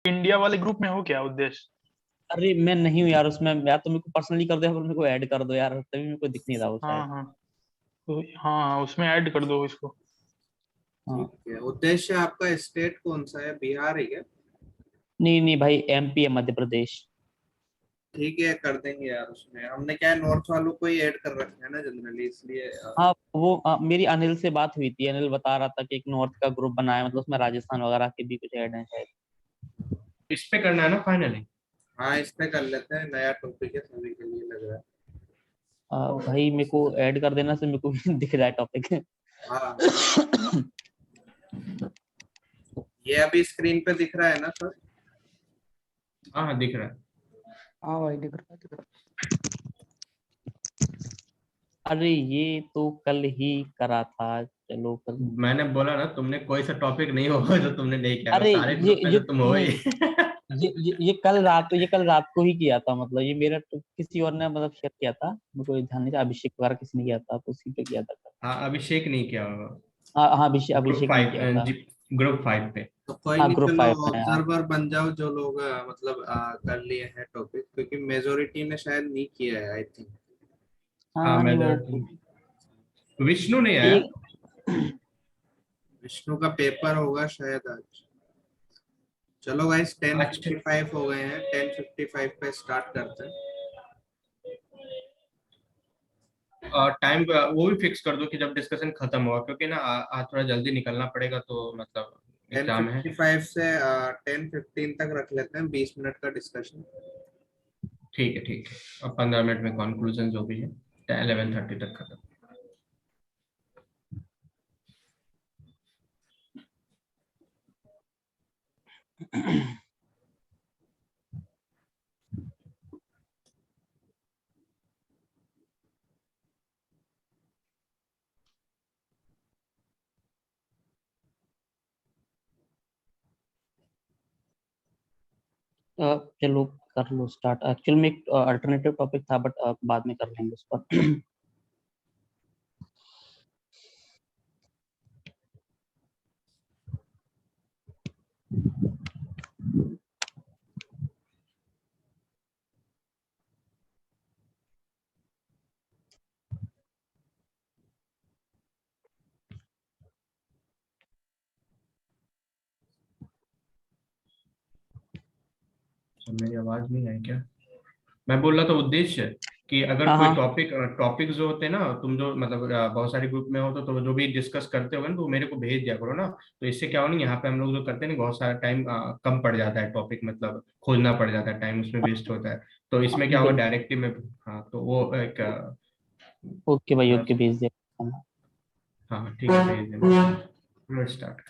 India वाले group में हो क्या उद्देश्य? अरे मैं नहीं हूँ यार उसमें, या तो मेरे को पर्सनली कर दो या फिर मेरे को ऐड कर दो यार, तभी मेरे को दिख नहीं रहा वो हाँ शायद। हाँ। तो हाँ हाँ, उसमें ऐड कर दो इसको। हाँ। ठीक है, उद्देश्य आपका स्टेट कौन सा है, बिहार है क्या? नहीं नहीं भाई, एमपी है, मध्य प्रदेश। ठीक है, कर देंगे यार। उसमें हमने क्या है, नॉर्थ वालों को ही ऐड कर रखा है ना जनरली, इसलिए हाँ वो मेरी अनिल से बात हुई थी, अनिल बता रहा था कि एक नॉर्थ का ग्रुप बनाया, मतलब उसमें राजस्थान वगैरह के भी कुछ ऐड है शायद। इस पे करना है ना फाइनली? हाँ इस पे कर लेते हैं, नया टॉपिक है सभी के लिए लग रहा है। भाई मेरे को ऐड कर देना, से मेरे को भी दिख रहा है टॉपिक। हाँ ये अभी स्क्रीन पे दिख रहा है ना सर? हाँ हाँ दिख रहा है। हाँ भाई दिख रहा है, दिख रहा अरे ये तो कल ही करा था, चलो कल। मैंने बोला ना, तुमने कोई सा टॉपिक नहीं होगा जो तुमने नहीं किया, वो अरे सारे ग्रुप में तो तुम हो ही। ये कल रात को ही किया था, मतलब ये मेरा तो किसी और ने मतलब शेयर किया था, मेरे को ध्यान नहीं था, अभिषेक वगैरह किसी ने किया था, तो उसी पे किया था कल। हाँ अभिषेक नहीं किया होगा। हाँ हाँ, ग्रुप अभिषेक ने किया था। फाइव, ग्रुप फाइव पे। तो कोई हाँ नहीं, ग्रुप चलो 5 में, हाँ। ऑब्जर्वर बन जाओ जो लोग मतलब कर लिए हैं टॉपिक, क्योंकि मेजोरिटी ने शायद नहीं किया है आई थिंक। हाँ हाँ नहीं वो मेजोरिटी। विष्णु नहीं आया। एक। विष्णु का पेपर होगा शायद आज। चलो गाइस, टेन अच्छा। फिफ्टी फाइव हो गए हैं, 10:55 पे स्टार्ट करते हैं। टाइम वो भी फिक्स कर दो कि जब डिस्कशन खत्म होगा, क्योंकि ना आज थोड़ा जल्दी निकलना पड़ेगा, तो मतलब टेन एग्जाम है। फिफ्टी फाइव से 10:15 तक रख लेते हैं, 20 मिनट का डिस्कशन। ठीक है ठीक है। अब 15 मिनट में कंक्लूजन जो भी है 11:30 तक खत्म। चलो कर लो स्टार्ट। एक्चुअल में एक अल्टरनेटिव टॉपिक था, बट बाद में कर लेंगे उस पर। तो मेरी आवाज नहीं आई क्या? मैं बोल रहा था उद्देश्य कि अगर हाँ कोई हाँ। टॉपिक जो होते हैं ना, तुम जो मतलब बहुत सारे ग्रुप में हो तो जो भी डिस्कस करते हो ना, तो मेरे को भेज दिया करो ना। तो इससे क्या हो ना, यहाँ पे हम लोग जो करते हैं ना, बहुत सारा टाइम कम पड़ जाता है, टॉपिक मतलब खोजना पड़ जाता है, टाइम उसमें वेस्ट होता है। तो इसमें क्या होगा, बिल्कुल। डायरेक्टली में। हाँ तो वो एक ओके भाई, थोड़ा ओके, भेज दिया। हाँ ठीक है, भेज देना। स्टार्ट।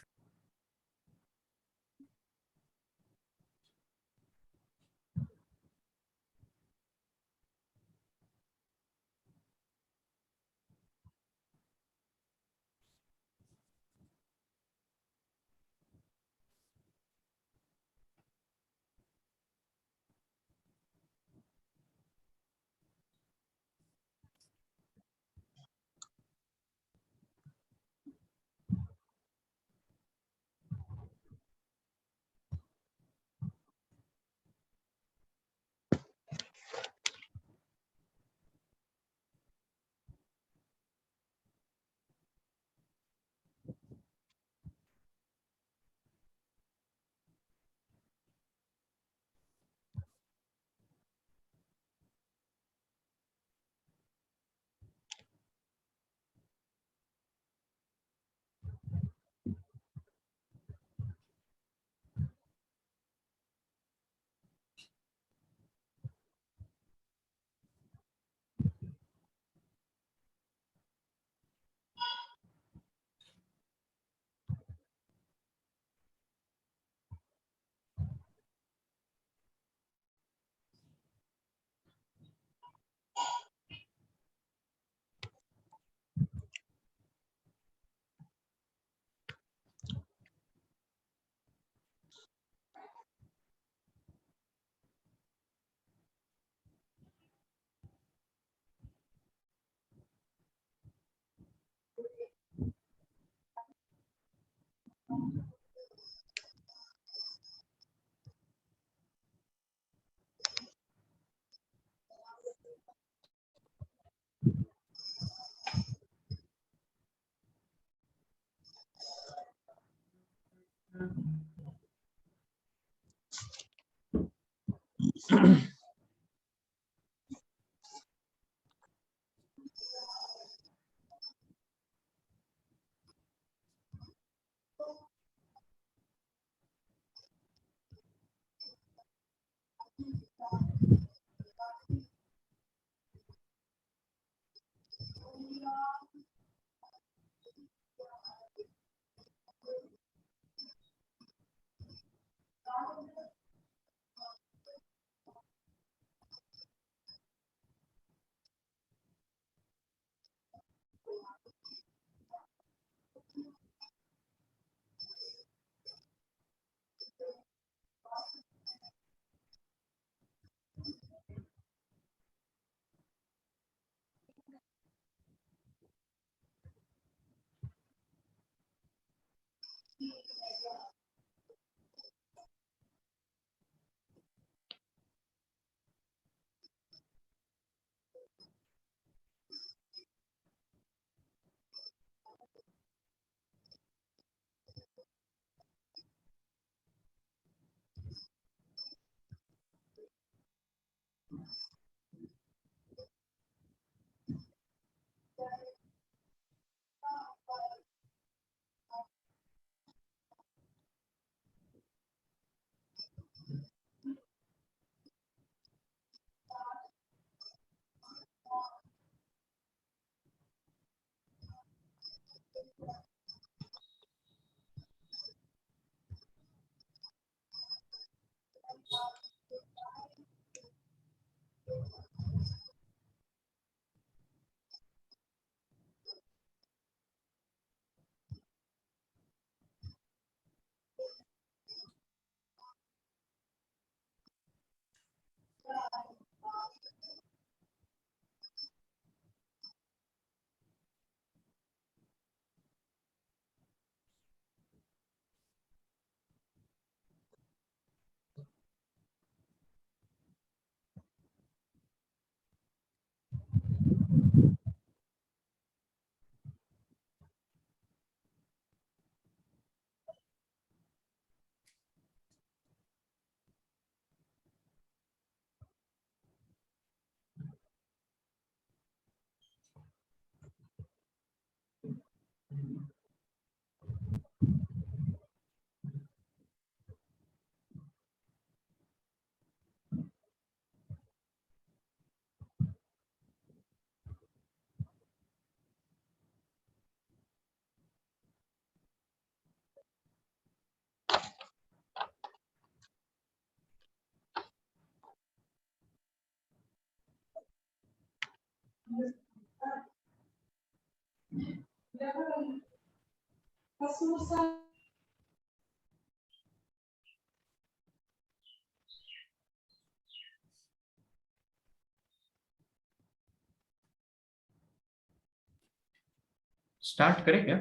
स्टार्ट करें क्या?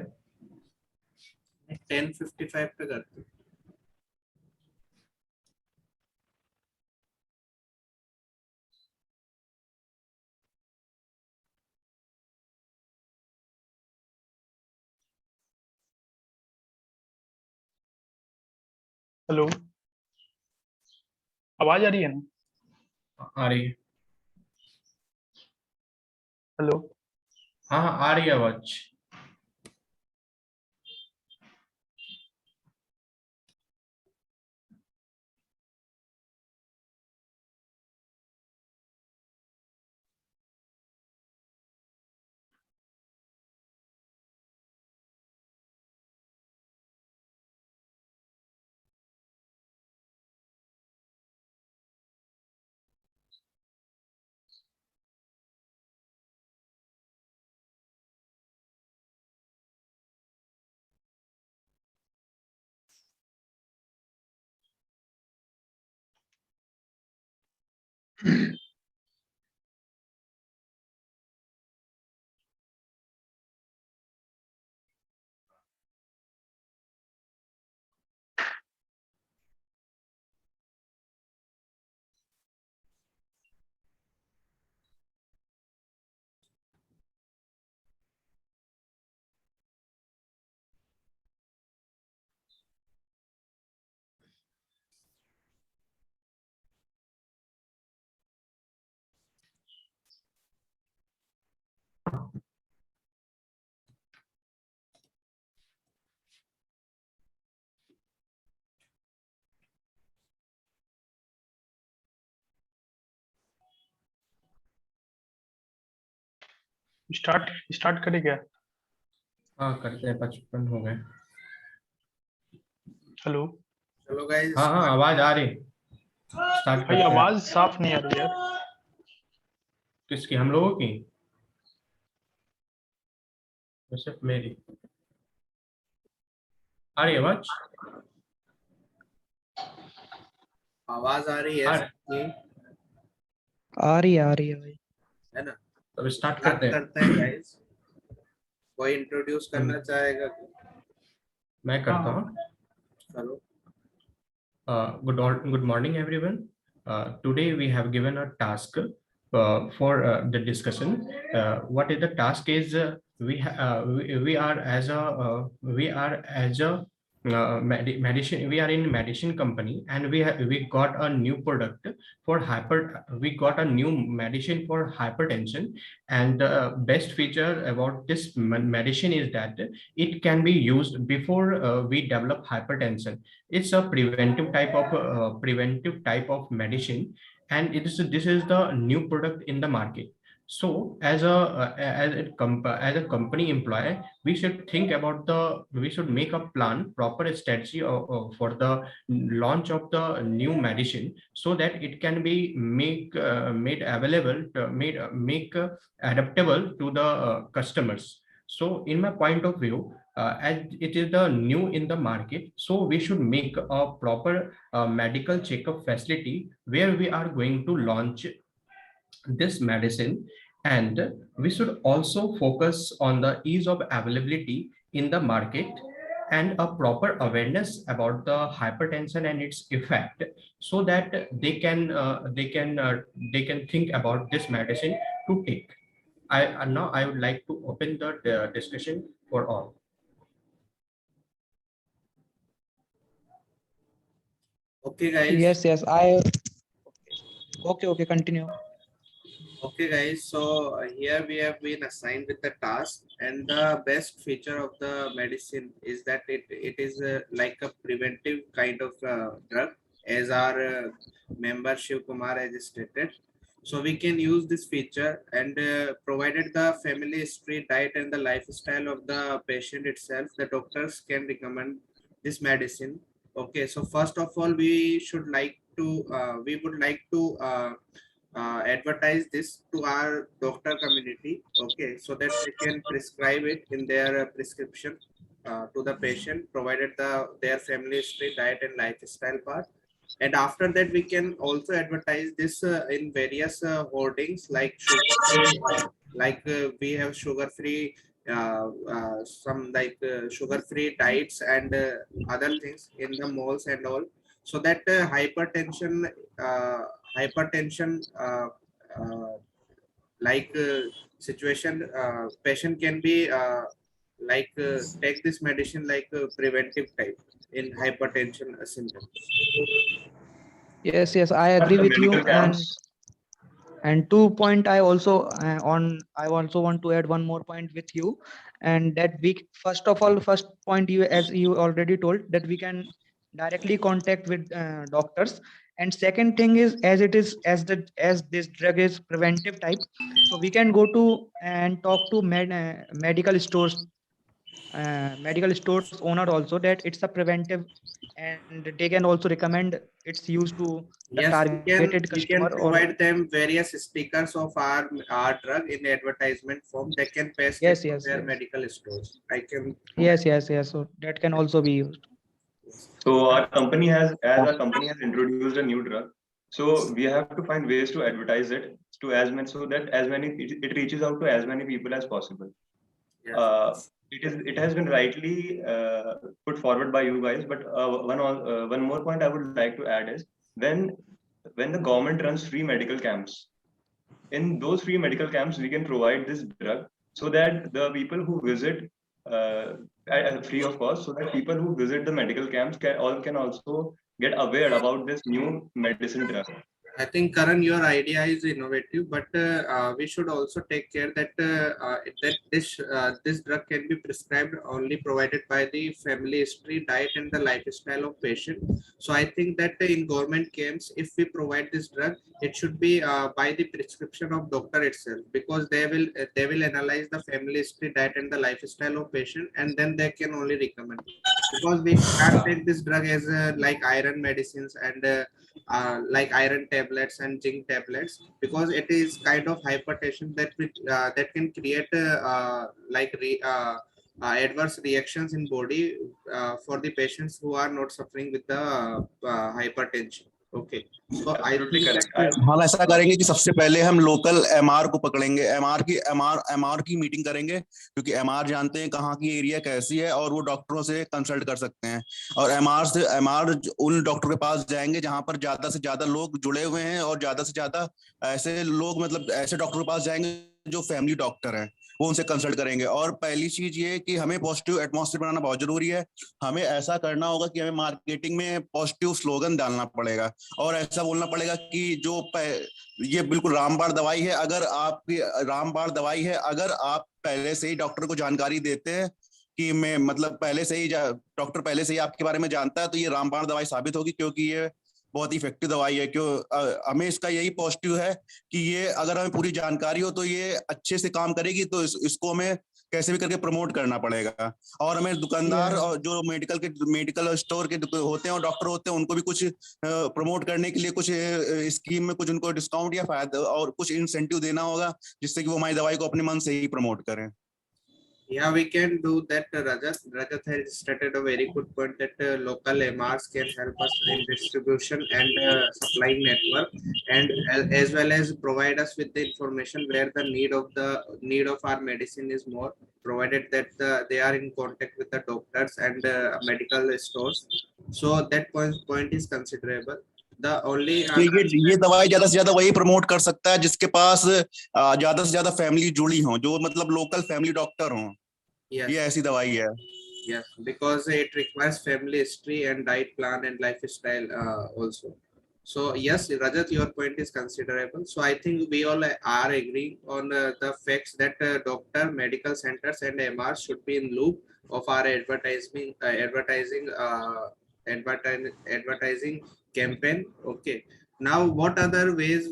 10:55 पे करते हैं। हेलो, आवाज आ रही है ना? आ रही है। हेलो। हाँ हाँ, आ रही है आवाज। स्टार्ट करें क्या? हाँ करते हैं, 55 हो गए। हेलो चलो गाइस, हाँ हाँ आवाज आ रही, स्टार्ट भाई, करते हैं। आवाज साफ नहीं आ रही यार। किसकी, हम लोगों की? सिर्फ मेरी आ रही आवाज? आवाज आ रही है आ सबकी, आ रही है भाई। है ना? तो स्टार्ट बात करते हैं। करते हैं गाइस। कोई इंट्रोड्यूस करना चाहेगा? मैं करता हाँ। हूँ। चलो। Good morning, everyone. Today we have given a task for the discussion. What is the task is we are as a medicine. We are in medicine company, and we got a new product for we got a new medicine for hypertension, and the best feature about this medicine is that it can be used before we develop hypertension. It's a preventive type of medicine, and this is the new product in the market. So as a company employee, we should think about we should make a plan, proper strategy for the launch of the new medicine, so that it can be made available, make adaptable to the customers. So in my point of view, as it is the new in the market, so we should make a proper medical checkup facility where we are going to launch this medicine, and we should also focus on the ease of availability in the market and a proper awareness about the hypertension and its effect, so that they can think about this medicine to take. Now I would like to open the discussion for all. Okay guys. Yes. Okay. Continue. Okay guys, so here we have been assigned with the task, and the best feature of the medicine is that it is like a preventive kind of drug, as our member Shiv Kumar has stated. So we can use this feature, and provided the family history, diet and the lifestyle of the patient itself, the doctors can recommend this medicine. Okay, so first of all, we would like to advertise this to our doctor community, okay, so that they can prescribe it in their prescription to the patient, provided their family history, diet and lifestyle part. And after that, we can also advertise this in various hoardings, like sugar free, we have sugar free, some sugar free diets and other things in the malls and all, so that uh, hypertension uh, like situation, patient can be take this medicine like preventive type in hypertension symptoms. Yes. I Are agree the with you. medical camps? And 2 point I also I also want to add one more point with you, and that we first point, you as you already told, that we can directly contact with doctors. And second thing is, as this drug is preventive type, so we can go to and talk to medical stores owner also, that it's a preventive, and they can also recommend its use to the Yes, targeted we customer. can provide them various stickers of our drug in advertisement form. They can paste it to Yes. their medical stores. I can. Yes. So that can also be used. So our company has, as our company has introduced a new drug, so we have to find ways to advertise it to as many, so that it reaches out to as many people as possible. Yes. It has been rightly put forward by you guys, but one more point I would like to add is, when the government runs free medical camps, in those free medical camps we can provide this drug, so that the people who visit free of cost, so that people who visit the medical camps can also get aware about this new medicine drug. I think Karan, your idea is innovative, but we should also take care that this drug can be prescribed only provided by the family history, diet, and the lifestyle of patient. So I think that in government camps, if we provide this drug, it should be by the prescription of doctor itself, because they will analyze the family history, diet, and the lifestyle of patient, and then they can only recommend. Because we can't take this drug as like iron medicines and like iron tablets and zinc tablets, because it is kind of hypertension that can create adverse reactions in body for the patients who are not suffering with the hypertension. Okay, so I Absolutely think correct. that हम ऐसा करेंगे कि सबसे पहले हम local MR को पकड़ेंगे, MR की मीटिंग करेंगे, क्योंकि एमआर जानते हैं कहाँ की एरिया कैसी है और वो डॉक्टरों से कंसल्ट कर सकते हैं। और एमआर उन डॉक्टर के पास जाएंगे जहां पर ज्यादा से ज्यादा लोग जुड़े हुए हैं और ज्यादा से ज्यादा ऐसे लोग, मतलब ऐसे डॉक्टर के पास जाएंगे जो फैमिली डॉक्टर हैं, वो उनसे कंसल्ट करेंगे। और पहली चीज ये कि हमें पॉजिटिव एटमॉस्फेयर बनाना बहुत जरूरी है। हमें ऐसा करना होगा कि हमें मार्केटिंग में पॉजिटिव स्लोगन डालना पड़ेगा और ऐसा बोलना पड़ेगा कि ये बिल्कुल रामबाण दवाई है। अगर आपकी रामबाण दवाई है, अगर आप पहले से ही डॉक्टर को जानकारी देते हैं कि मैं मतलब पहले से ही डॉक्टर पहले से ही आपके बारे में जानता है, तो ये रामबाण दवाई साबित होगी, क्योंकि ये बहुत ही इफेक्टिव दवाई है। क्यों हमें इसका यही पॉजिटिव है कि ये अगर हमें पूरी जानकारी हो तो ये अच्छे से काम करेगी। तो इसको हमें कैसे भी करके प्रमोट करना पड़ेगा। और हमें दुकानदार और जो मेडिकल स्टोर के होते हैं और डॉक्टर होते हैं, उनको भी कुछ प्रमोट करने के लिए कुछ स्कीम में कुछ उनको डिस्काउंट या फायदा और कुछ इंसेंटिव देना होगा, जिससे कि वो हमारी दवाई को अपने मन से ही प्रमोट करें। Yeah, we can do that. Rajat has stated a very good point that local MRs can help us in distribution and supplying network, and as well as provide us with the information where the need of our medicine is more, provided that they are in contact with the doctors and medical stores. So that point is considerable. The only ये दवाई ज्यादा से ज्यादा वही promote कर सकता है जिसके पास ज्यादा से ज्यादा फैमिली जुड़ी हो, जो मतलब लोकल फैमिली डॉक्टर हो। yes. ये ऐसी दवाई है। Yes, because it requires family history and diet plan and lifestyle also. So yes, Rajat, your point is considerable. So I think we all are agreeing on the facts that doctor, medical centers, and MR should be in loop of our advertising campaign. Okay. Now, what other ways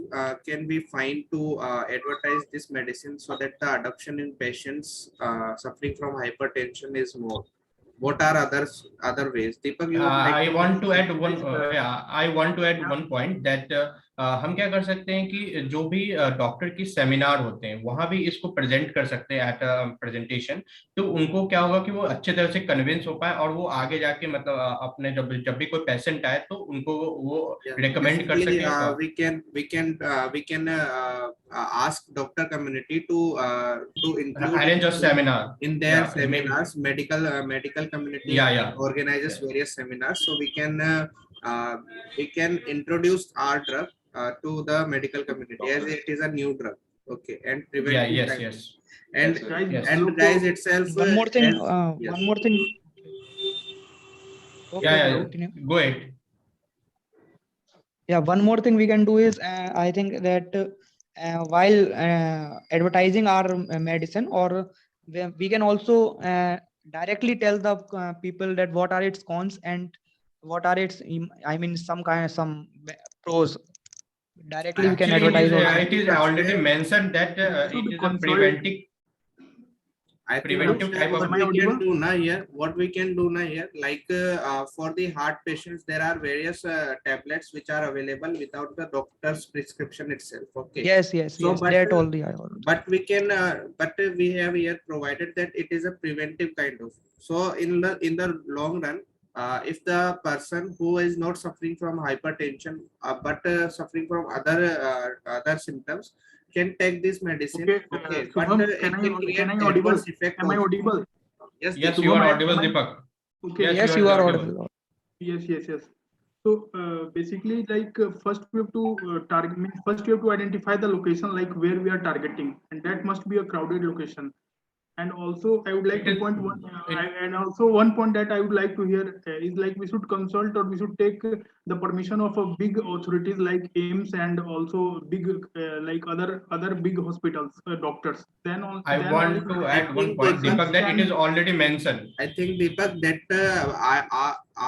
can we find to advertise this medicine so that the adoption in patients suffering from hypertension is more? What are other ways? Deepak, you would like I want to add one. I want to add one point that हम क्या कर सकते हैं कि जो भी doctor की seminar होते हैं वहां भी इसको प्रेजेंट कर सकते हैं एट प्रेजेंटेशन। तो उनको क्या होगा कि वो अच्छे तरह से कन्विंस हो पाए और वो आगे जाके मतलब अपने जब भी कोई पेशेंट आए तो उनको वो रिकमेंड कर सके। we can ask doctor community to include arrange a seminar in their Yeah, seminars. Medical community organizes various seminars, so we can introduce our drug to the medical community as it is a new drug. Okay, and prevent yes. And Yes. and guys itself One more thing. yes. One more thing. Yeah, continue. go ahead. Yeah, one more thing we can do is I think that while advertising our medicine, or we can also directly tell the people that what are its cons and what are its some pros. Directly we can advertise also. It is already mentioned that it is a preventive. I think Preventive type of- what we can do now here, like for the heart patients, there are various tablets which are available without the doctor's prescription itself. Okay. Yes. So, Yes. but, That all the. But we can, we have here provided that it is a preventive kind of. So in the long run, if the person who is not suffering from hypertension but suffering from other symptoms can take this medicine. Okay, but it can create adverse effect. Am I audible? Yes, Yes, you are audible, Deepak. Okay. Yes, you are audible. Yes. So basically, like first we have to first we have to identify the location, like where we are targeting, and that must be a crowded location. And also, I would like to It is- point one, it- and also one point that I would like to hear is like we should consult or we should take the permission of a big authorities like AIMS and also big like other big hospitals, doctors. Then on. I then want only- to I add one think point, Deepak Deepak, that it can- is already mentioned. I think Deepak that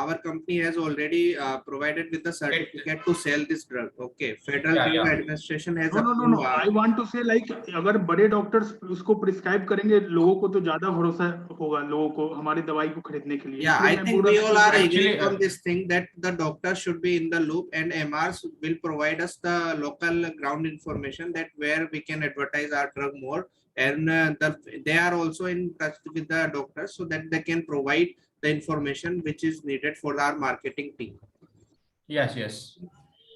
our company has already provided with the certificate to sell this drug. Okay, Federal Yeah, Drug yeah. Administration has No, approved. I want to say like अगर बड़े doctors उसको prescribe करेंगे लोगों को तो ज्यादा भरोसा होगा लोगों को हमारी दवाई को खरीदने के लिए. Yeah, इसलिए I मैं think बोल we रहा all था are कि- Actually, agreeing on this thing that the doctor should be in the loop and MRs will provide us the local ground information that where we can advertise our drug more, and they are also in touch with the doctors so that they can provide the information which is needed for our marketing team. Yes, yes.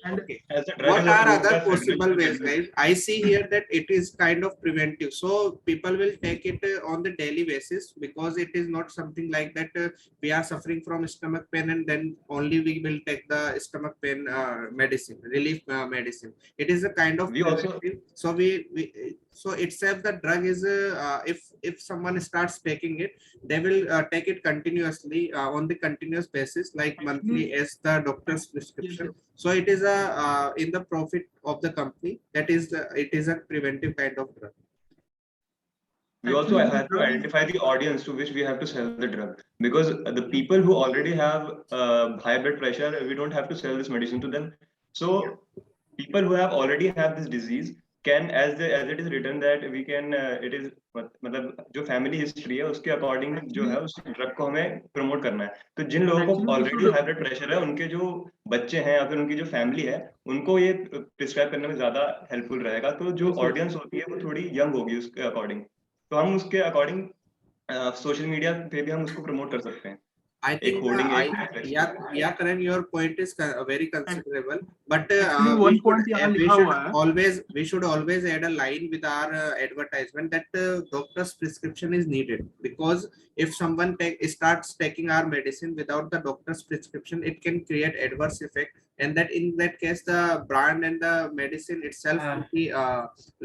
And Okay. As the drug What is are approved other by possible federal ways, guys? I see here that it is kind of preventive, so people will take it on the daily basis because it is not something like that we are suffering from stomach pain and then only we will take the stomach pain medicine, relief medicine. It is a kind of We also- preventive. So so itself the drug is if someone starts taking it, they will take it continuously on the continuous basis, like monthly as the doctor's prescription. So it is a in the profit of the company. That is it is a preventive kind of drug. We also Actually, have to drug is- identify the audience to which we have to sell the drug, because the people who already have high blood pressure, we don't have to sell this medicine to them. So people who have already have this disease can, as it is written that we can, it is मतलब जो family history है उसके according जो है उस drug को हमें promote करना है. तो जिन लोगों को Actually, we already should- high blood pressure है, उनके जो बच्चे हैं या फिर उनकी जो family है, उनको ये prescribe करने में ज़्यादा helpful रहेगा. तो जो audience होती है वो थोड़ी young होगी उसके according. तो हम उसके अकॉर्डिंग सोशल मीडिया पे भी हम उसको प्रमोट कर सकते हैं. I think holding, yeah, Karan, your point is very considerable, but Actually, one point यहाँ लिखा हुआ है. we should always add a line with our advertisement that doctor's prescription is needed, because if someone starts taking our medicine without the doctor's prescription, it can create adverse effect, and that in that case the brand and the medicine itself will be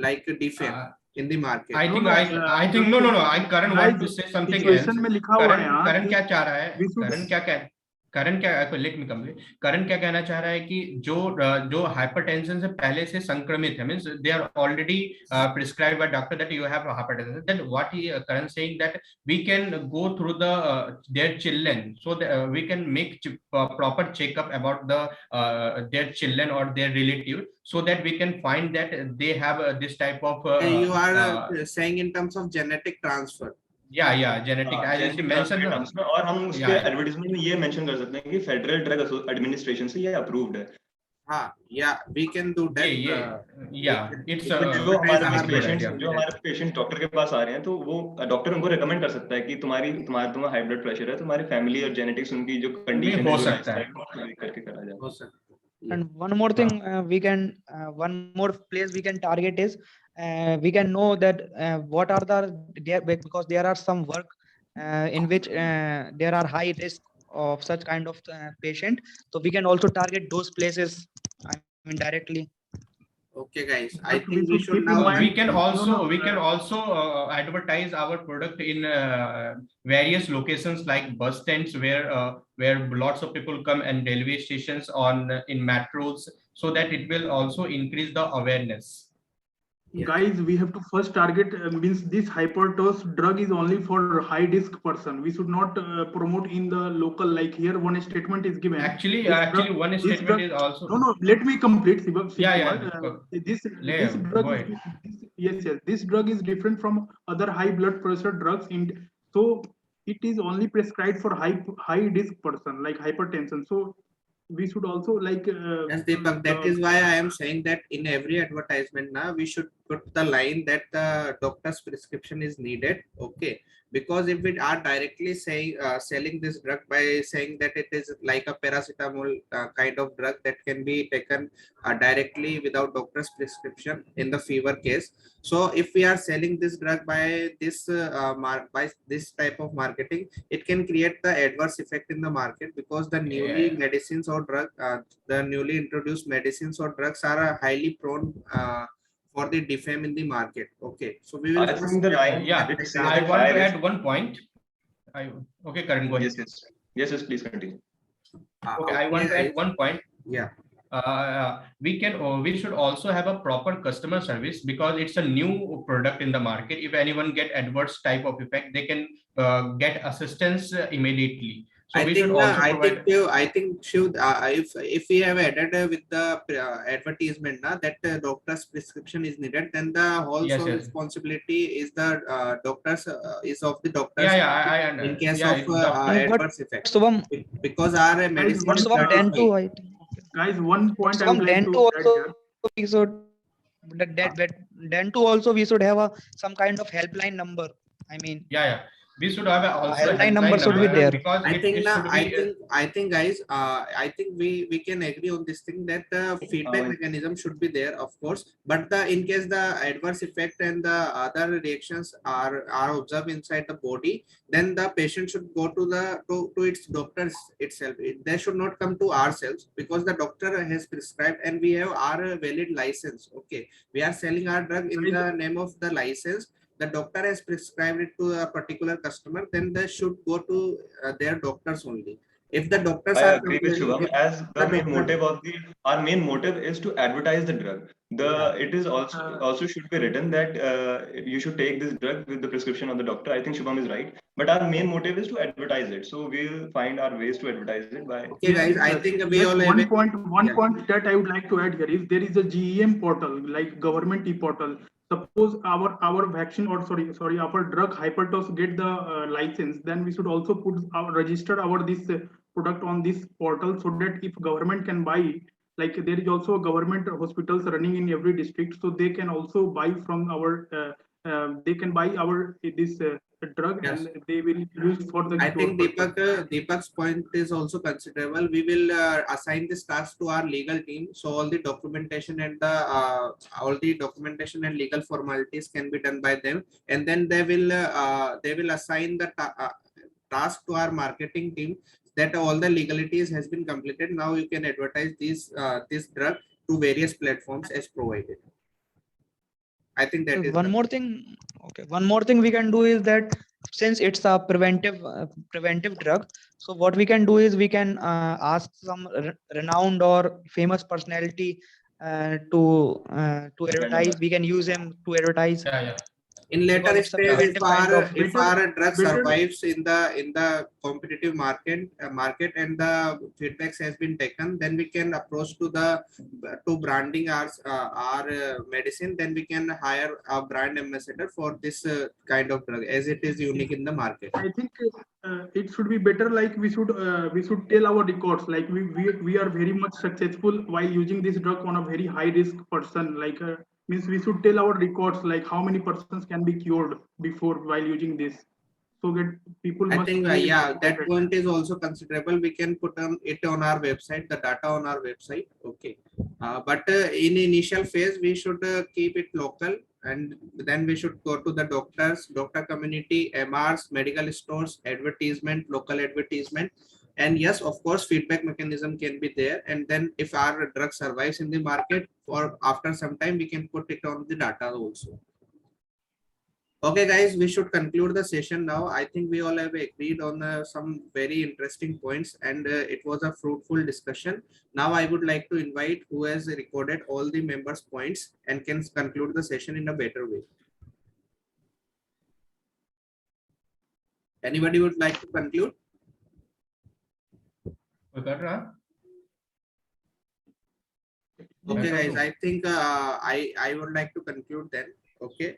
like defamed in the market. I think no, I think no. I Karan want to say something else. Situation में लिखा हुआ है यहाँ करण कि- क्या चाह रहा है? We should- करण क्या लेट मी कंप्लीट. करण क्या कहना चाह रहा है कि जो हाइपरटेंशन से पहले से संक्रमित है, means they are already prescribed by doctor that you have hypertension, then what he करण saying that we can go through the their children, so we can make proper checkup about their children or their relative, so that we can find that they have this type of You are saying in terms of genetic transfer. genetic, as you mentioned. और हम उसके Yeah. Advertisement में ये mention कर सकते हैं कि federal drug administration से ये अप्रूव्ड है. Yeah, we can do that. It's जो advertise our हमारे medicine. पेशेंट डॉक्टर के पास आ रहे हैं तो वो डॉक्टर उनको रेकमेंड कर सकता है कि तुम्हारा हाई ब्लड प्रेशर है, तुम्हारी फैमिली और जेनेटिक्स उनकी जो कंडीशन हो है सकता है. करके करा जाए. हो सकता है. And one more thing, one more place we can target is we can know that what are because there are some work in which there are high risk of such kind of patient, so we can also target those places, I mean, directly. Okay, guys. I But we think we should should keep in now. mind- We can No, also advertise our product in various locations like bus stands where lots of people come, and railway stations in metros, so that it will also increase the awareness. Guys, we have to first target means this hyperdose drug is only for high risk person. We should not promote in the local, like here one statement is given. Actually, This drug- one this statement drug- is also. No, let me complete. Shivam, Yeah. This Yeah, drug go is, yes, this drug is different from other high blood pressure drugs. So it is only prescribed for high risk person like hypertension. So we should also like. Yes, Deepak, that is why I am saying that in every advertisement now we should put the line that the doctor's prescription is needed. Okay, because if we are directly saying selling this drug by saying that it is like a paracetamol kind of drug that can be taken directly without doctor's prescription in the fever case. So if we are selling this drug by this by this type of marketing, it can create the adverse effect in the market, because the newly medicines or drug the newly introduced medicines or drugs are highly prone for the defame in the market. Okay, so we will. I think the line. Yeah, it says I that want to fire is- add one point. Okay, Karan, go ahead. Yes, please continue. Okay, I want to add one point. Yeah. We should also have a proper customer service, because it's a new product in the market. If anyone get adverse type of effect, they can get assistance immediately. So we should also provide. I think Shiv, if we have added with the advertisement that doctor's prescription is needed, then the whole responsibility is the doctors is of the doctors. I in case yeah, of adverse effect. Because our medicine. Then too, I think. Guys, one point I Shubham, would like then to too add also here. we should then too also we should have some kind of helpline number. I mean, we should have also helpline number should be there. Because I think guys, I think we can agree on this thing that feedback mechanism should be there, of course, but in case the adverse effect and the other reactions are observed inside the body, then the patient should go to its doctors itself. They should not come to ourselves, because the doctor has prescribed and we have our valid license. Okay, we are selling our drug in the name of the license. The doctor has prescribed it to a particular customer, then they should go to their doctors only. If the doctors I are agree with Shubham, as the main motive of our main motive is to advertise the drug. It is also should be written that you should take this drug with the prescription of the doctor. I think Shubham is right, but our main motive is to advertise it. So we'll find our ways to advertise it by. Okay, guys, I think we all one point that I would like to add here is there is a GEM portal, like government e-portal. Suppose our vaccine or sorry our drug Hypertos get the license, then we should also register this product on this portal, so that if government can buy, like there is also a government hospitals running in every district, so they can also buy from our this drug, and they will use for the. I think Deepak's point is also considerable. We will assign this task to our legal team, so all the documentation and legal formalities can be done by them, and then they will assign the task to our marketing team, that all the legalities has been completed. Now you can advertise this drug to various platforms as provided. I think that is one more thing. Okay, one more thing we can do is that since it's a preventive drug, so what we can do is we can ask some renowned or famous personality to advertise. We can use him to advertise. In later stage, if our drug survives in the competitive market and the feedbacks has been taken, then we can approach to branding our medicine. Then we can hire a brand ambassador for this kind of drug, as it is unique in the market. I think it should be better, like we should tell our records, like we are very much successful while using this drug on a very high risk person, like means we should tell our records, like how many persons can be cured before while using this, so that people. I think that point is also considerable. We can put it on our website, the data on our website. Okay, but in initial phase we should keep it local, and then we should go to the doctor community, MRs, medical stores, advertisement, local advertisement. And yes, of course, feedback mechanism can be there. And then if our drug survives in the market, or after some time, we can put it on the data also. Okay, guys, we should conclude the session now. I think we all have agreed on some very interesting points, and it was a fruitful discussion. Now I would like to invite who has recorded all the members' points and can conclude the session in a better way. Anybody would like to conclude? Okay, guys, I think I would like to conclude then. Okay.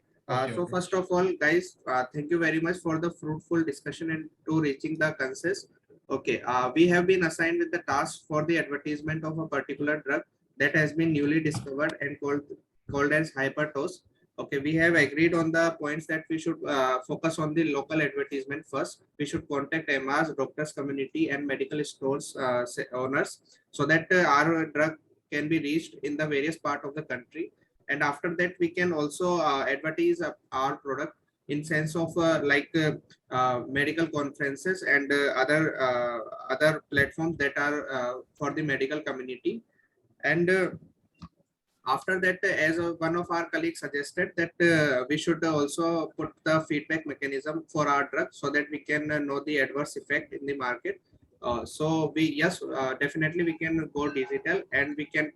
So first of all, guys, thank you very much for the fruitful discussion and to reaching the consensus. Okay, we have been assigned with the task for the advertisement of a particular drug that has been newly discovered and called as Hypertos. Okay, we have agreed on the points that we should focus on the local advertisement first. We should contact MRs, doctors community, and medical stores owners, so that our drug can be reached in the various part of the country. And after that, we can also advertise our product in sense of medical conferences and other platforms that are for the medical community. And After that, as one of our colleagues suggested, that we should also put the feedback mechanism for our drug so that we can know the adverse effect in the market. So we, yes, definitely we can go digital, and we can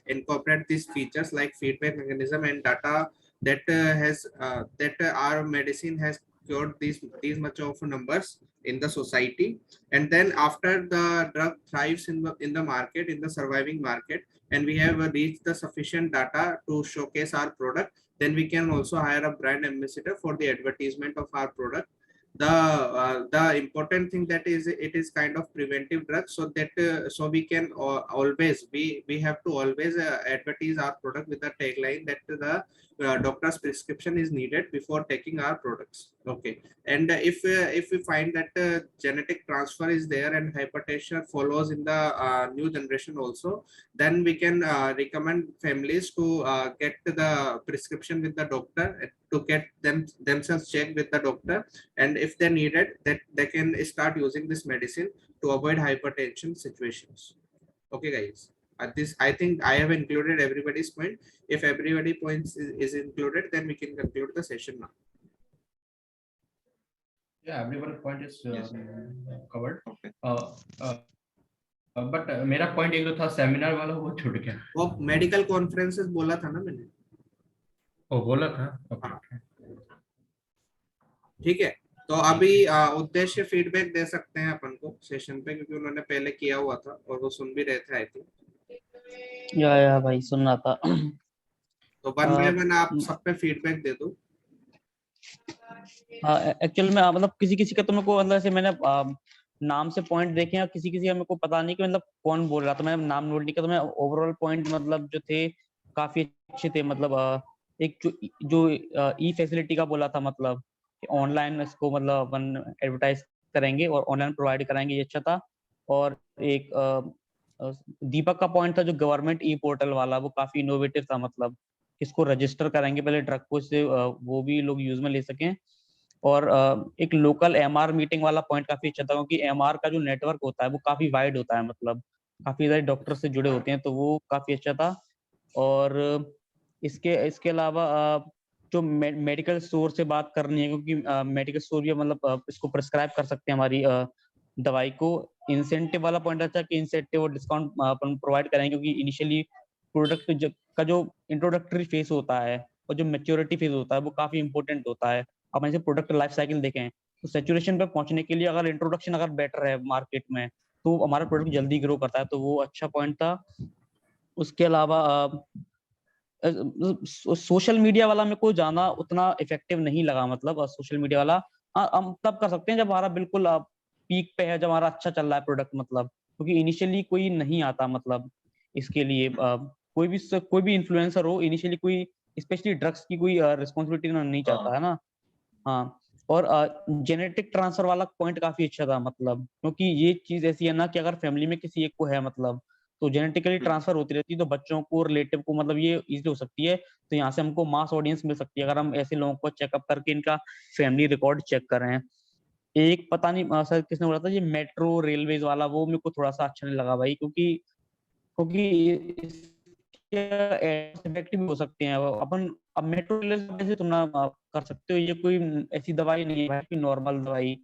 incorporate these features like feedback mechanism and data that our medicine has cured these much of numbers in the society. And then after the drug thrives in the market, in the surviving market, and we have reached the sufficient data to showcase our product, then we can also hire a brand ambassador for the advertisement of our product. The important thing that is, it is kind of preventive drug, so that so we can always, we have to always advertise our product with the tagline that the doctor's prescription is needed before taking our products. Okay. And if we find that genetic transfer is there and hypertension follows in the new generation also, then we can recommend families to get the prescription with the doctor, to get themselves checked with the doctor, and if they need it, that they can start using this medicine to avoid hypertension situations. Okay, guys. This, I think I have included everybody's point. If everybody points is included, then we can conclude the session now. Yeah, everyone point is Yes. covered. Okay. But मेरा point एक जो था seminar वाला वो छूट गया। वो medical conferences बोला था ना मैंने। वो बोला था। ओके। ठीक है, तो अभी उद्देश्य फीडबैक दे सकते हैं अपन को सेशन पे, क्योंकि उन्होंने पहले किया हुआ था और वो सुन भी रहे थे आई थिंक। या भाई सुन रहा था। तो वन बाय वन आप सब पे फीडबैक दे दो। एक्चुअल में मतलब किसी का तो मेरे को मतलब ऐसे मैंने नाम से पॉइंट देखे हैं, किसी का मेरे को पता नहीं कि मतलब कौन बोल रहा था, मैंने नाम नोट नहीं किया, तो मैं ओवरऑल पॉइंट मतलब जो थे काफी अच्छे थे। मतलब एक जो ई फैसिलिटी का बोला था, मतलब ऑनलाइन इसको मतलब अपन एडवर्टाइज करेंगे और ऑनलाइन प्रोवाइड कराएंगे, ये अच्छा था। और एक दीपक का पॉइंट था जो गवर्नमेंट ई पोर्टल वाला, वो काफी इनोवेटिव था। मतलब इसको रजिस्टर करेंगे पहले ड्रग को, इससे वो भी लोग यूज में ले सकें। और एक लोकल एमआर मीटिंग वाला पॉइंट काफी अच्छा था, क्योंकि एमआर का जो नेटवर्क होता है वो काफी वाइड होता है, मतलब काफी सारे डॉक्टर से जुड़े होते हैं, तो वो काफी अच्छा था। और इसके अलावा जो मेडिकल स्टोर से बात करनी है, क्योंकि मेडिकल स्टोर भी मतलब इसको प्रिस्क्राइब कर सकते हैं हमारी दवाई को। इंसेंटिव वाला पॉइंट अच्छा कि इंसेंटिव और डिस्काउंट अपन प्रोवाइड करेंगे, क्योंकि इनिशियली प्रोडक्ट का जो इंट्रोडक्टरी फेज होता है और जो मैच्योरिटी फेज होता है वो काफी इंपॉर्टेंट होता है। अब ऐसे प्रोडक्ट लाइफ साइकिल देखें तो सैचुरेशन पे पहुंचने के लिए अगर इंट्रोडक्शन अगर बेटर है मार्केट में, तो हमारा प्रोडक्ट जल्दी ग्रो करता है, तो वो अच्छा पॉइंट था। उसके अलावा सोशल मीडिया वाला मेरे को ज्यादा उतना इफेक्टिव नहीं लगा। मतलब सोशल मीडिया वाला हम तब कर सकते हैं जब हमारा बिल्कुल पीक पे है, जब हमारा अच्छा चल रहा है प्रोडक्ट, मतलब क्योंकि इनिशियली कोई नहीं आता। मतलब इसके लिए कोई भी इन्फ्लुएंसर हो, इनिशियली कोई स्पेशली ड्रग्स की कोई रिस्पॉन्सिबिलिटी नहीं चाहता है ना। हाँ, और जेनेटिक ट्रांसफर वाला पॉइंट काफी अच्छा था, मतलब क्योंकि ये चीज ऐसी है ना कि अगर फैमिली में किसी एक को है मतलब, तो जेनेटिकली ट्रांसफर होती रहती है, तो बच्चों को रिलेटिव को मतलब ये इजीली हो सकती है। तो यहाँ से हमको मास ऑडियंस मिल सकती है अगर हम ऐसे लोगों को चेकअप करके इनका फैमिली रिकॉर्ड चेक कर रहे हैं। एक पता नहीं सर किसने बोला था ये मेट्रो रेलवेज वाला, वो मेरे को थोड़ा सा अच्छा नहीं लगा भाई, क्योंकि इफेक्टिव हो सकते हैं अपन। अब मेट्रो रेलवे तुम ना कर सकते हो, ये कोई ऐसी दवाई नहीं है भाई कि नॉर्मल दवाई,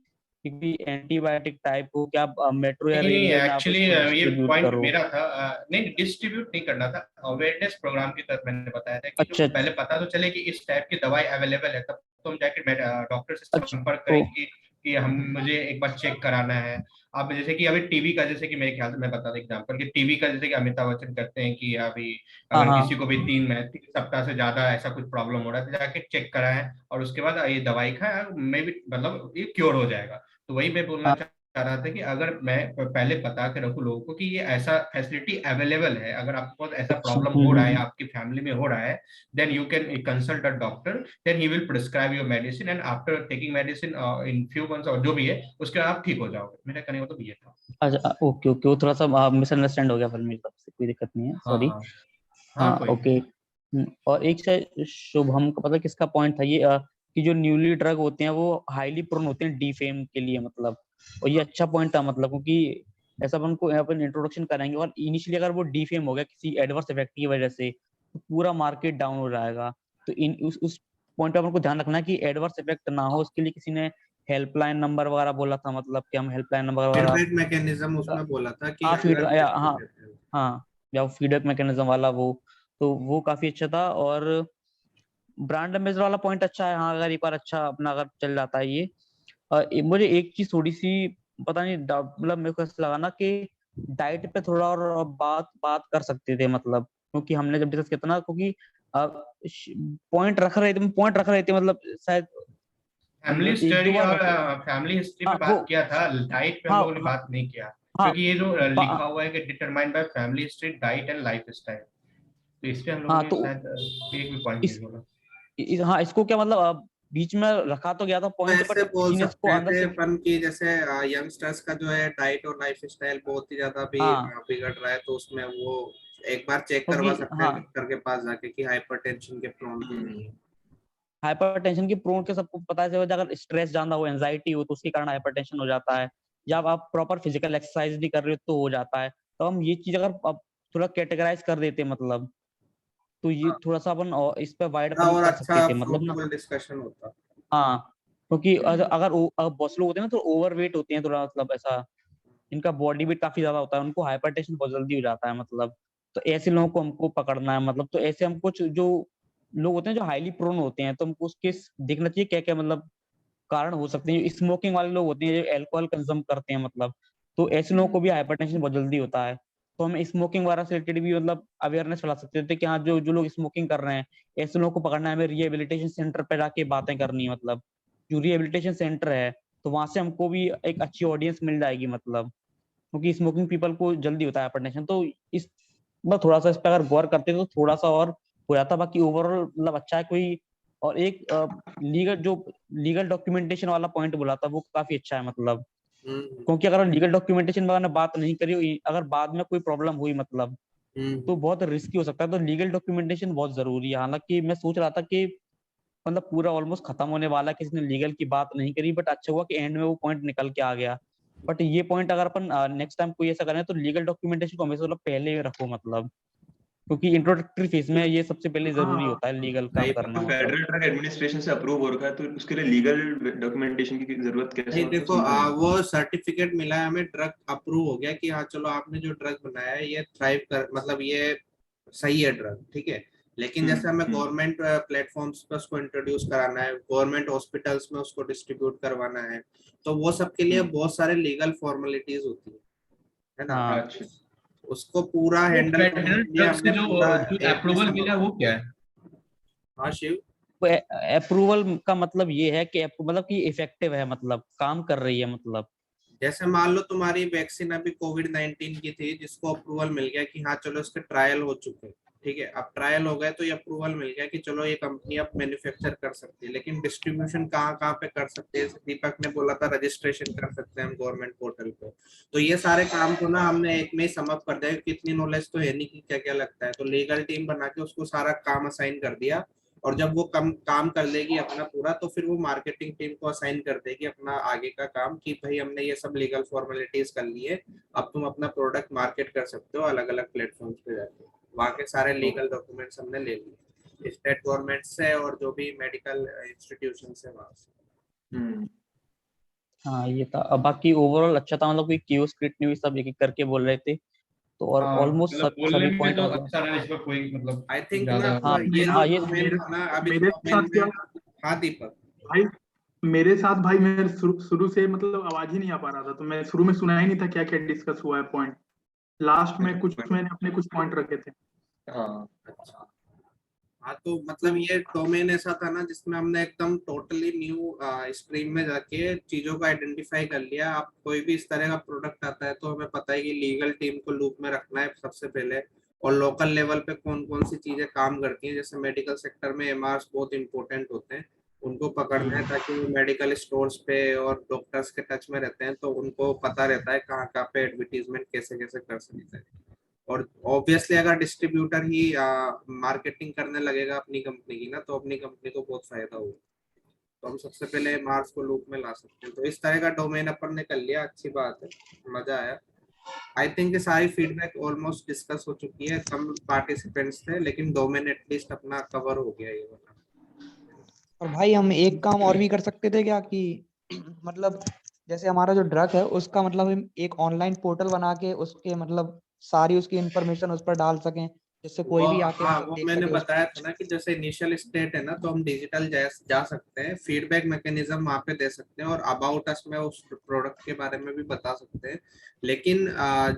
क्योंकि एंटीबायोटिक टाइप हो क्या मेट्रो या रेलवे में आप एक्चुअली इसको ये डिस्ट्रीब्यूट पॉइंट करो। मेरा था, नहीं डिस्ट्रीब्यूट नहीं करना था, अवेयरनेस प्रोग्राम की तरफ मैंने बताया था कि अच्छा, जो पहले पता तो चले कि इस टाइप की दवाई अवेलेबल है, तब तो हम जाके डॉक्टर से संपर्क करेंगे कि हम मुझे एक बार चेक कराना है। अब जैसे कि अभी टीवी का, जैसे कि मेरे ख्याल से मैं बता दूं एग्जांपल कि टीवी का जैसे कि अमिताभ बच्चन करते हैं कि अभी अगर किसी को भी 3 सप्ताह से ज्यादा ऐसा कुछ प्रॉब्लम हो रहा है तो जाके चेक कराएं और उसके बाद ये दवाई खाएं, मे भी मतलब ये क्योर हो जाएगा। तो वही मैं बोलना चाह रहा था कि अगर मैं पहले बता के रखूं लोगों को कि ये ऐसा फैसिलिटी अवेलेबल है, अगर आपको बहुत ऐसा प्रॉब्लम हो रहा है, आपकी फैमिली में हो रहा है, then you can consult a doctor, then he will prescribe your medicine and after taking medicine in few months और जो भी है उसके बाद आप ठीक हो जाओगे। मेरा कहने का तो ये था। अच्छा, ओके वो थोड़ा सा मिसअंडरस्टैंड हो गया फिर मेरी तरफ से, कोई दिक्कत नहीं है, सॉरी। हाँ ओके। और एक से शुभम को पता किसका पॉइंट था ये कि जो न्यूली ड्रग होते हैं वो हाईली प्रोन होते हैं डीफेम के लिए, मतलब, और ये अच्छा पॉइंट था, मतलब क्योंकि ऐसा अपन को अपन इंट्रोडक्शन कराएंगे, और इनिशियली अगर वो डीफेम हो गया किसी एडवर्स इफेक्ट की वजह से तो पूरा मार्केट डाउन हो जाएगा। तो इन उस पॉइंट पे अपन को ध्यान रखना है कि एडवर्स इफेक्ट ना हो, उसके लिए किसी ने हेल्पलाइन नंबर वगैरह बोला था, मतलब कि हम हेल्पलाइन नंबर वगैरह, फीडबैक मैकेनिज्म उसमें बोला था कि हाँ फीड, अगर हाँ हाँ, या फीडबैक मैकेनिज्म वाला वो, तो वो काफी अच्छा था। और ब्रांड एम्बेसडर वाला पॉइंट अच्छा है, हाँ अगर एक बार अच्छा अपना अगर चल जाता है ये। मुझे एक चीज थोड़ी सी पता नहीं, मतलब मेरे को ऐसा लगा ना कि डाइट पे थोड़ा और बात बात कर सकते थे, मतलब क्योंकि हमने जब डिस्कस किया था ना, क्योंकि पॉइंट रख रहे थे मतलब शायद फैमिली एक दो स्टडी बार और रखे। फैमिली हिस्ट्री पे हाँ वो, बात किया था, डाइट पे हम हाँ लोगों ने हाँ बात नहीं किया, हाँ क्योंकि ये जो लिखा बा- हुआ है कि determined by family history, diet and life style, तो इस पे हम लोगों हाँ ने तो शायद एक भी पॉइंट नहीं इस, बोला। हाँ इसको क्या मतलब बीच में रखा तो गया था तो पॉइंट, बट ऐसे बोल किसी ने इसको सकते अंदर थे से, अपन की जैसे यंगस्टर्स का जो है डाइट और लाइफ स्टाइल बहुत ही ज्यादा भी हाँ बिगड़ रहा है, तो उसमें वो एक बार चेक क्योंकि करवा सकते हैं हाँ डॉक्टर के पास जाके कि हाइपरटेंशन के प्रोन तो नहीं है। हाइपरटेंशन की प्रोन के सबको पता है, अगर स्ट्रेस ज्यादा हो, एंजाइटी हो, तो उसके कारण हाइपरटेंशन हो जाता है। या आप प्रॉपर फिजिकल एक्सरसाइज भी कर रहे हो तो हो जाता है। तो हम ये चीज अगर अब थोड़ा कैटेगराइज कर देते मतलब, तो ये थोड़ा सा अपन इस पे वाइड हाँ, अपन और कर सकते अच्छा थे मतलब ना। फ्रूटफुल डिस्कशन होता। हाँ क्योंकि अगर बहुत लोग होते हैं ना तो ओवरवेट होते हैं थोड़ा, मतलब ऐसा इनका बॉडी वेट काफी ज्यादा होता है, उनको हाइपरटेंशन बहुत जल्दी हो जाता है मतलब। तो ऐसे लोगों को हमको पकड़ना है मतलब, तो ऐसे हम कुछ जो लोग होते हैं जो हाईली प्रोन होते हैं, तो हमको उसके देखना चाहिए क्या क्या मतलब कारण हो सकते हैं। स्मोकिंग वाले लोग होते हैं जो अल्कोहल कंज्यूम करते हैं मतलब, तो ऐसे लोगों को भी हाइपरटेंशन बहुत जल्दी होता है। तो हम स्मोकिंग वगैरह से रिलेटेड भी मतलब अवेयरनेस फैला सकते थे कि हाँ जो जो लोग स्मोकिंग कर रहे हैं, ऐसे लोगों को पकड़ना है, हमें रिहेबिलिटेशन सेंटर पे जाके बातें करनी है मतलब। जो रिहेबिलिटेशन सेंटर है तो वहां से हमको भी एक अच्छी ऑडियंस मिल जाएगी मतलब, क्योंकि स्मोकिंग पीपल को जल्दी होता है हाइपरटेंशन। तो इस बस थोड़ा सा इस पे अगर गौर करते तो थोड़ा सा और हो जाता। बाकी ओवरऑल मतलब अच्छा है कोई। और एक लीगल डॉक्यूमेंटेशन वाला पॉइंट बोला था वो काफी अच्छा है मतलब, हम्म क्योंकि अगर लीगल डॉक्यूमेंटेशन वगैरह बात नहीं करी, अगर बाद में कोई प्रॉब्लम हुई मतलब, हम्म। तो बहुत रिस्की हो सकता है। तो लीगल डॉक्यूमेंटेशन बहुत जरूरी है। हालांकि मैं सोच रहा था कि मतलब पूरा ऑलमोस्ट खत्म होने वाला है, किसी ने लीगल की बात नहीं करी, बट अच्छा हुआ कि एंड में वो पॉइंट निकल के आ गया। बट ये पॉइंट अगर अपन नेक्स्ट टाइम कोई ऐसा करें तो लीगल डॉक्यूमेंटेशन को हमेशा मतलब पहले रखो मतलब, क्योंकि इंट्रोडक्टरी फेज में ये सबसे पहले जरूरी हाँ होता है लीगल काम सही करना बात। मतलब। फेडरल ड्रग एडमिनिस्ट्रेशन से अप्रूव हो रखा है, तो उसके लिए लीगल डॉक्यूमेंटेशन की जरूरत कैसे, नहीं मतलब देखो, समझा नहीं। वो सर्टिफिकेट मिला है हमें, ड्रग अप्रूव हो गया कि हाँ चलो आपने जो ड्रग बनाया है ये थ्राइव कर, मतलब ये सही है ड्रग, ठीक है। लेकिन जैसे हमें गवर्नमेंट प्लेटफॉर्म्स पर उसको इंट्रोड्यूस कराना है, गवर्नमेंट हॉस्पिटल्स में उसको डिस्ट्रीब्यूट करवाना है, तो वो सब के लिए बहुत सारे लीगल फॉर्मेलिटीज होती है ना। हाँ अच्छा। उसको पूरा वो हैंडल करने फेडरल के लिए ड्रग से हमने जो पूरा जो एक में अप्रूवल सब। मिला वो क्या है? हाँ शिव। अप्रूवल का मतलब ये है कि मतलब कि इफेक्टिव है, मतलब काम कर रही है मतलब। जैसे मान लो तुम्हारी वैक्सीन अभी कोविड-19 की थी, जिसको अप्रूवल मिल गया कि हाँ चलो इसके ट्रायल हो चुके हैं, ठीक है। अब ट्रायल हो गए तो ये अप्रूवल मिल गया कि चलो ये कंपनी अब मैन्युफैक्चर कर सकती है, लेकिन डिस्ट्रीब्यूशन कहाँ कहाँ पे कर सकते हैं, जैसे दीपक ने बोला था रजिस्ट्रेशन कर सकते हैं हम गवर्नमेंट पोर्टल पे। तो ये सारे काम को ना हमने एक में ही सम अप कर दिया, कितनी नॉलेज तो है नहीं कि क्या क्या लगता है, तो लीगल टीम बना के उसको सारा काम असाइन कर दिया। और जब वो काम कर लेगी अपना पूरा, तो फिर वो मार्केटिंग टीम को असाइन कर देगी अपना आगे का काम कि भाई हमने ये सब लीगल फॉर्मेलिटीज कर ली है, अब तुम अपना प्रोडक्ट मार्केट कर सकते हो अलग अलग प्लेटफॉर्म्स पे जाके। वहाँ के सारे लीगल डॉक्यूमेंट्स हमने ले लिए स्टेट गवर्नमेंट से और जो भी मेडिकल इंस्टीट्यूशन से वहाँ से। हाँ ये था। अब बाकी ओवरऑल अच्छा था, मतलब कोई क्यू स्क्रिप्ट नहीं हुई, सब एक एक करके बोल रहे थे, तो और हाँ ऑलमोस्ट मतलब बोलने सभी में पॉइंट तो मतलब। अच्छा रहा, इसमें कोई मतलब आई थिंक ना ज्यादा हाँ ये जो हाँ ये डोमेन मेरे था ना, अभी मेरे डोमेन साथ में। क्या हाँ दीपक। भाई, मेरे साथ भाई मैं शुरू शुरू से मतलब आवाज ही नहीं आ पा रहा था, तो मैं शुरू में सुना ही नहीं था क्या क्या डिस्कस हुआ है पॉइंट। लास्ट में कुछ मैंने अपने कुछ पॉइंट रखे थे। हाँ। अच्छा। हाँ तो मतलब ये डोमेन ऐसा था ना जिसमें हमने एकदम टोटली न्यू स्ट्रीम में जाके चीजों को आइडेंटिफाई कर लिया। अब कोई भी इस तरह का प्रोडक्ट आता है तो हमें पता है कि लीगल टीम को लूप में रखना है सबसे पहले, और लोकल लेवल पे कौन कौन सी चीजें काम करती हैं। जैसे मेडिकल सेक्टर में एमआरस बहुत इंपॉर्टेंट होते हैं, उनको पकड़ना है ताकि वो मेडिकल स्टोर्स पे और डॉक्टर्स के टच में रहते हैं, तो उनको पता रहता है कहाँ कहाँ पे एडवर्टीजमेंट कैसे कैसे कर सकते हैं। और ऑब्वियसली अगर डिस्ट्रीब्यूटर ही मार्केटिंग करने लगेगा अपनी कंपनी की ना, तो अपनी कंपनी को बहुत फायदा होगा। तो हम सबसे पहले मार्स को लूप में ला सकते हैं। तो इस तरह का डोमेन अपन ने कर लिया, अच्छी बात है, मजा आया। आई थिंक सारी फीडबैक ऑलमोस्ट डिस्कस हो चुकी है, कम पार्टिसिपेंट्स थे लेकिन डोमेन एटलीस्ट अपना कवर हो गया ये वाला। और भाई हम एक काम और भी कर सकते थे क्या कि मतलब जैसे हमारा जो ड्रग है उसका मतलब हम एक ऑनलाइन पोर्टल बना के उसके मतलब सारी उसकी इंफॉर्मेशन उस पर डाल सकें, जिससे कोई भी आके हाँ मतलब वो देख मैंने सके बताया था ना कि जैसे इनिशियल स्टेट है ना, तो हम डिजिटल जा सकते हैं, फीडबैक मैकेनिज्म वहाँ पे दे सकते हैं और अबाउट अस में उस प्रोडक्ट के बारे में भी बता सकते हैं। लेकिन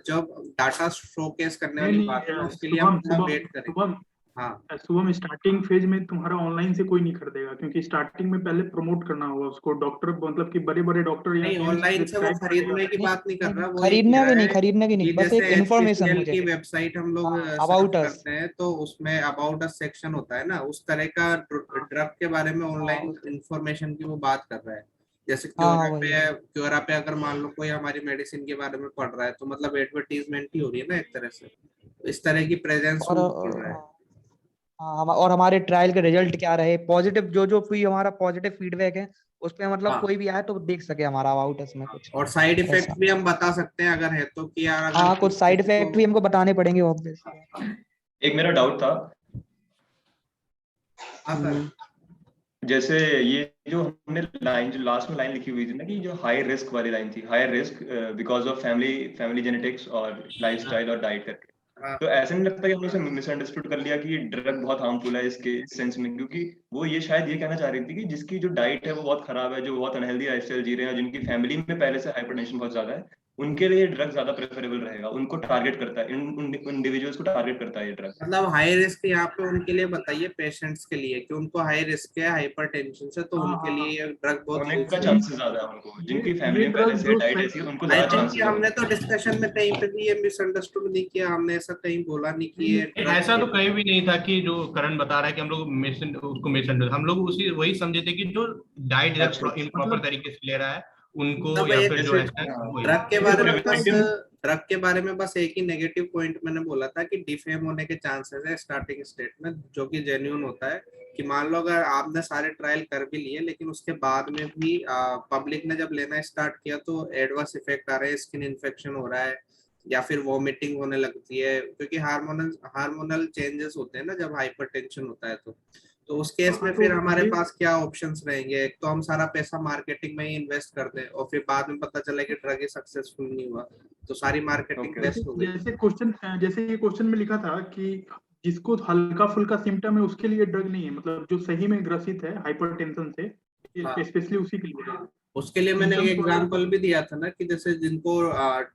जब डाटा शोकेस करने वाली बात है उसके लिए हम थोड़ा वेट करेंगे। शुभम हाँ शुभम स्टार्टिंग फेज में तुम्हारा ऑनलाइन से कोई नहीं खरीदेगा, क्योंकि स्टार्टिंग में पहले प्रमोट करना होगा उसको। डॉक्टर मतलब कि बड़े बड़े डॉक्टर या नहीं, एम्स ऑनलाइन से वो प्रिस्क्राइब खरीदने की नहीं, बात नहीं कर नहीं, रहा, वो ये खरीदने कह भी रहा नहीं, है खरीदने की कि नहीं, बस जैसे एक इन्फॉर्मेशन HPCL मुझे की वेबसाइट हम लोग हाँ सर्च अबाउट अस। करते हैं तो उसमें अबाउट अस सेक्शन होता है ना, उस तरह का ड्रग के बारे में ऑनलाइन इंफॉर्मेशन की वो बात कर रहा है। जैसे हाँ क्योरा वही पे क्योरा पे अगर मान लो कोई हमारी मेडिसिन के बारे में पढ़ रहा है तो मतलब एडवर्टीजमेंट ही हो रही है ना एक तरह से, इस तरह की प्रेजेंस और वो कर रहा है। हाँ और हमारे ट्रायल के रिजल्ट क्या रहे, पॉजिटिव जो जो कोई हमारा पॉजिटिव फीडबैक है उस पे मतलब हाँ कोई भी आए तो देख सके हमारा अबाउट अस में कुछ और साइड ऐसा। इफेक्ट भी हम बता सकते हैं अगर है तो, कि यार अगर हाँ कुछ साइड किसी को। इफेक्ट भी हमको बताने पड़ेंगे ऑब्वियस। एक मेरा डाउट था, हाँ सर। जैसे ये जो हमने लाइन जो लास्ट में लाइन लिखी हुई थी ना कि जो हाई रिस्क वाली लाइन थी, high risk because of family genetics और लाइफस्टाइल और डाइट करके, हाँ तो ऐसा नहीं लगता कि हमने इसे मिसअंडरस्टूड कर लिया कि ये ड्रग बहुत हार्मफुल है इसके सेंस में? क्योंकि वो ये शायद ये कहना चाह रही थी कि जिसकी जो डाइट है वो बहुत खराब है, जो बहुत अनहेल्दी लाइफस्टाइल जी रहे हैं और जिनकी फैमिली में पहले से हाइपरटेंशन बहुत ज्यादा है, उनके लिए ड्रग ज्यादा प्रेफरेबल रहेगा, उनको टारगेट करता है, उन इंडिविजुअल्स को टारगेट करता है ये ड्रग। मतलब हाई रिस्क यहाँ पे उनके लिए बताइए, पेशेंट्स के लिए कि उनको हाई रिस्क है हाइपरटेंशन से, तो हाँ उनके लिए हाँ ये ड्रग बहुत होने का यूजफुल है। चांसेस ज्यादा है उनको, जिनकी फैमिली ये में पहले ड्रग से जो डाइट ऐसी है उनको आई ज्यादा थिंक कि चांसेस है। हमने तो डिस्कशन में कहीं पे भी ये मिसअंडरस्टूड नहीं किया, हमने ऐसा कहीं बोला नहीं कि ये ड्रग ऐसा तो कहीं भी नहीं था कि जो करण बता रहा है कि हम लोग उसको मिसअंडरस्टैंड, हम लोग उसी वही समझे थे कि जो डाइट अच्छा इम्प्रॉपर मतलब तरीके से ले रहा है उनको, मतलब या एक फिर जो जैसे ऐसा है वही। ड्रग के मेरे बारे को में लगता है बस कि ड्रग के बारे में बस एक ही नेगेटिव पॉइंट मैंने बोला था कि डिफेम होने के चांसेस है स्टार्टिंग स्टेट में, जो कि जेन्युइन होता है। कि मान लो अगर आपने सारे ट्रायल कर भी लिए लेकिन उसके बाद में भी पब्लिक ने जब लेना स्टार्ट किया तो एडवर्स इफेक्ट आ रहे हैं, स्किन इन्फेक्शन हो रहा है या फिर वॉमिटिंग होने लगती है, क्योंकि हार्मोनल चेंजेस होते हैं ना जब हाइपरटेंशन होता है तो उस केस में हाँ, फिर तो हमारे ये पास क्या ऑप्शंस रहेंगे? एक तो हम सारा पैसा मार्केटिंग में ही इन्वेस्ट कर दें और फिर बाद में पता चला कि ड्रग ही सक्सेसफुल नहीं हुआ, तो सारी मार्केटिंग ओके जैसे वेस्ट हो गई। जैसे ये क्वेश्चन में लिखा था कि जिसको हल्का फुल्का सिम्टम है उसके लिए ड्रग नहीं है, मतलब जो सही में ग्रसित है हाइपरटेंशन से, हाँ स्पेशली उसी के लिए है। उसके लिए मैंने एक सिम्टम्स वाले एग्जांपल भी दिया था ना कि जैसे जिनको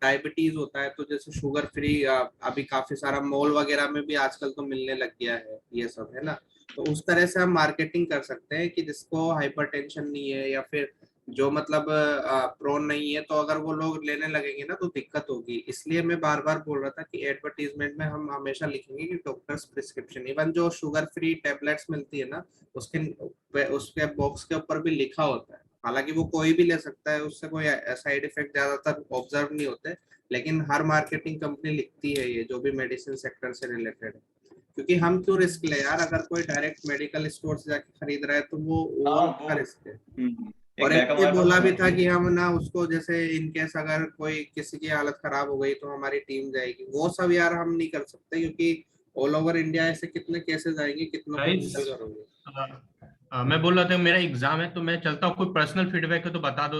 डायबिटीज होता है तो जैसे शुगर फ्री अभी काफी सारा मॉल वगैरह में भी आजकल तो मिलने लग गया है ये सब, है ना? तो उस तरह से हम मार्केटिंग कर सकते हैं कि जिसको हाइपरटेंशन नहीं है या फिर जो मतलब प्रोन नहीं है, तो अगर वो लोग लेने लगेंगे ना तो दिक्कत होगी। इसलिए मैं बार बार बोल रहा था कि एडवर्टीजमेंट में हम हमेशा लिखेंगे कि डॉक्टर्स प्रिस्क्रिप्शन। इवन जो शुगर फ्री टेबलेट्स मिलती है ना उसके बॉक्स के ऊपर भी लिखा होता है, हालांकि वो कोई भी ले सकता है, उससे कोई साइड इफेक्ट ज्यादातर ऑब्जर्व नहीं होते, लेकिन हर मार्केटिंग कंपनी लिखती है ये जो भी मेडिसिन सेक्टर से रिलेटेड है। क्योंकि हम क्यों रिस्क ले यार, अगर कोई डायरेक्ट मेडिकल स्टोर से जाके खरीद रहा है तो वो हाँ ओवर वो का रिस्क है। एक और एक बैकअप ये हमारे पास बोला होना भी था चाहिए। कि हम ना उसको जैसे इन केस अगर कोई किसी की हालत खराब हो गई तो हमारी टीम जाएगी, वो सब यार हम नहीं कर सकते, क्योंकि ऑल ओवर इंडिया ऐसे कितने केसेस आएंगे, कितनों को गाइस हैंडल करोगे। मैं बोल रहा था मेरा एग्जाम है तो मैं चलता हूँ, कोई पर्सनल फीडबैक है तो बता दो,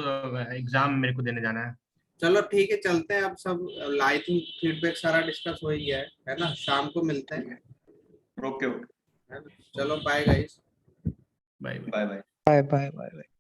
एग्जाम मेरे को देने जाना है। चलो ठीक है, चलते हैं अब सब। आई थिंक फीडबैक सारा डिस्कस हो ही गया है ना? शाम को मिलते हैं, ओके ओके, है ना? चलो bye guys. Bye. Bye bye. Bye bye bye.